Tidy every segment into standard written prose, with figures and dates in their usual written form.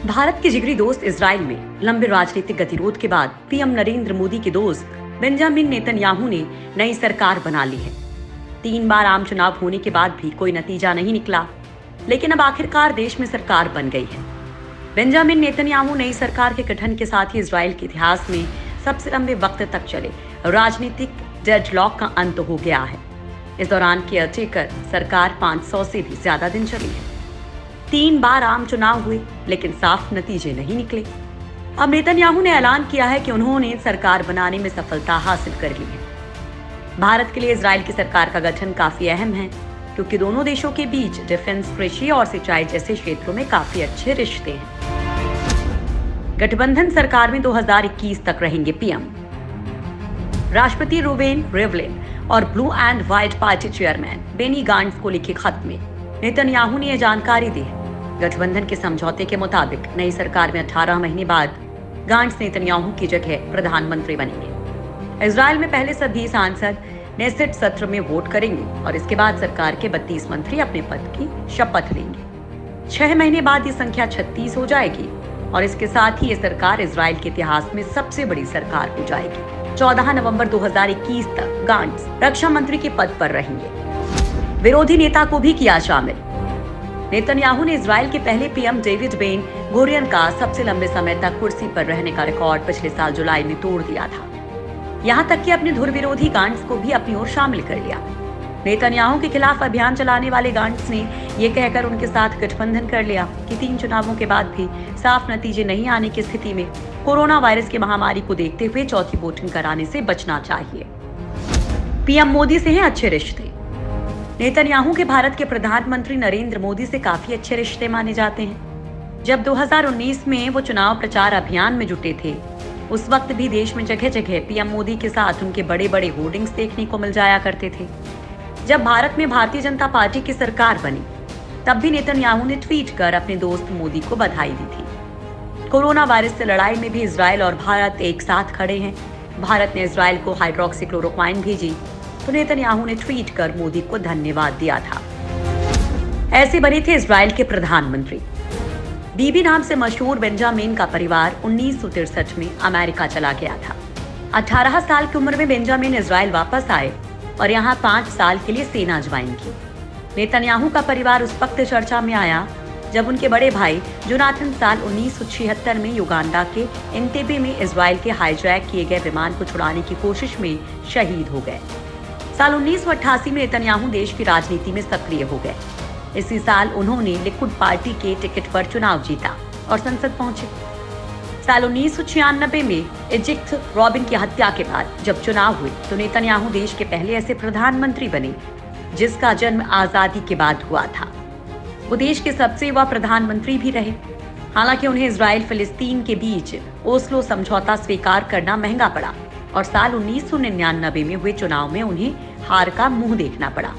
भारत के जिगरी दोस्त इजराइल में लंबे राजनीतिक गतिरोध के बाद पीएम नरेंद्र मोदी के दोस्त बेंजामिन नेतन्याहू ने नई सरकार बना ली है। 3 बार आम चुनाव होने के बाद भी कोई नतीजा नहीं निकला, लेकिन अब आखिरकार देश में सरकार बन गई है। बेंजामिन नेतन्याहू नई सरकार के गठन के साथ ही इजराइल के इतिहास में सबसे लंबे वक्त तक चले राजनीतिक डेडलॉक का अंत हो गया है। इस दौरान केयरटेकर सरकार 500 से भी ज्यादा दिन चली है। 3 बार आम चुनाव हुए, लेकिन साफ नतीजे नहीं निकले। अब नेतन्याहू ने ऐलान किया है कि उन्होंने सरकार बनाने में सफलता हासिल कर ली है। भारत के लिए इजराइल की सरकार का गठन काफी अहम है, क्योंकि दोनों देशों के बीच डिफेंस, कृषि और सिंचाई जैसे क्षेत्रों में काफी अच्छे रिश्ते हैं। गठबंधन सरकार में 2021 तक रहेंगे पीएम। राष्ट्रपति रूवेन रिवलिन और blue and white party chairman Benny Gantz को लिखे खत में नेतन्याहू ने यह जानकारी दी है। गठबंधन के समझौते के मुताबिक नई सरकार में 18 महीने बाद गांट्स नेतन्याहू की जगह प्रधानमंत्री बनेंगे। इजराइल में पहले सभी सांसद नेसेट सत्र में वोट करेंगे और इसके बाद सरकार के 32 मंत्री अपने पद की शपथ लेंगे। 6 महीने बाद ये संख्या 36 हो जाएगी और इसके साथ ही ये सरकार इजराइल के इतिहास में सबसे बड़ी सरकार हो जाएगी। 14 नवंबर 2021 तक गांट्स रक्षा मंत्री के पद पर रहेंगे। विरोधी नेता को भी किया शामिल। नेतन्याहू ने इजराइल के पहले पीएम डेविड बेन गुरियन का सबसे लंबे समय तक कुर्सी पर रहने का रिकॉर्ड पिछले साल जुलाई में तोड़ दिया था। यहां तक कि अपने धुर विरोधी गांट्स को भी अपनी ओर शामिल कर लिया। नेतन्याहू के खिलाफ अभियान चलाने वाले गांट्स ने यह कहकर उनके साथ गठबंधन कर लिया कि 3 चुनावों के बाद भी साफ नतीजे नहीं आने की स्थिति में कोरोना वायरस की महामारी को देखते हुए चौथी वोटिंग कराने से बचना चाहिए। पीएम मोदी से हैं अच्छे रिश्ते। नेतन्याहू के भारत के प्रधानमंत्री नरेंद्र मोदी से काफी अच्छे रिश्ते माने जाते हैं। जब 2019 में वो चुनाव प्रचार अभियान में जुटे थे, उस वक्त भी देश में जगह जगह पीएम मोदी के साथ उनके बड़े बड़े होर्डिंग्स देखने को मिल जाया करते थे। जब भारत में भारतीय जनता पार्टी की सरकार बनी, तब भी नेतन्याहू ने ट्वीट कर अपने दोस्त मोदी को बधाई दी थी। कोरोना वायरस से लड़ाई में भी इजराइल और भारत एक साथ खड़े हैं। भारत ने इजराइल को हाइड्रोक्सीक्लोरोक्वाइन भेजी, तो नेतन्याहू ने ट्वीट कर मोदी को धन्यवाद दिया था। ऐसे बने थे इजराइल के प्रधानमंत्री। बीबी नाम से मशहूर बेंजामिन का परिवार 1963 में अमेरिका चला गया था। 18 साल की उम्र में बेंजामिन इजराइल वापस आए और यहाँ 5 साल के लिए सेना ज्वाइन की। नेतन्याहू का परिवार उस वक्त चर्चा में आया जब उनके बड़े भाई जोनाथन साल 1976 में युगांडा के एंटेबे में इजराइल के हाईजैक किए गए विमान को छुड़ाने की कोशिश में शहीद हो गए। साल 1988 में नेतन्याहू देश की राजनीति में सक्रिय हो गए। इसी साल उन्होंने लिकुड पार्टी के टिकट पर चुनाव जीता और संसद पहुंचे। साल 1996 में इजिप्ट रॉबिन की हत्या के बाद जब चुनाव हुए, तो नेतन्याहू देश के पहले ऐसे प्रधानमंत्री बने जिसका जन्म आजादी के बाद हुआ था। वो देश के सबसे युवा प्रधानमंत्री भी रहे। हालांकि उन्हें इजराइल फिलिस्तीन के बीच ओस्लो समझौता स्वीकार करना महंगा पड़ा और साल 1999 में हुए चुनाव में उन्हें हार का मुंह देखना पड़ा।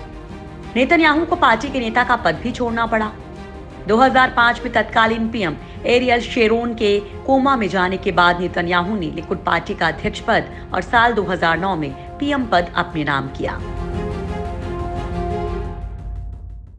नेतन्याहू को पार्टी के नेता का पद भी छोड़ना पड़ा। 2005 में तत्कालीन पीएम एरियल शेरोन के कोमा में जाने के बाद नेतन्याहू ने लिकुड पार्टी का अध्यक्ष पद और साल 2009 में पीएम पद अपने नाम किया।